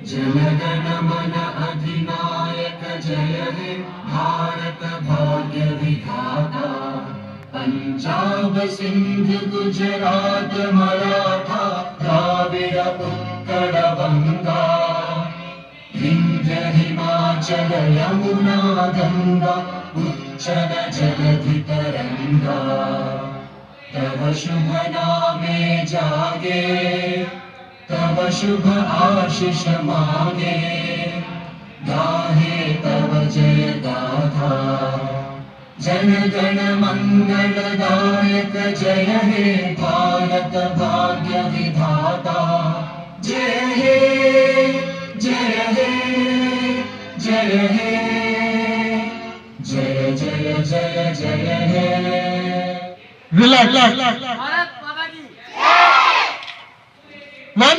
जनगण मन अधिनायक जय हे भारत भाग्य विधाता। पंजाब सिंध गुजरात मराठा द्राविड़ उत्कल बंगा। विंध्य हिमाचल यमुना गंगा उच्चल जलधि तरंगा। तव शुभ नामे जागे तव शुभ आशीष मांगे। गाहे तव जय गाथा जन गण मंगलदायक जय हे भारत भाग्य विधाता। जय हे जय हे जय हे जय जय जय जय हे। रिलैक्स भारत माता की वन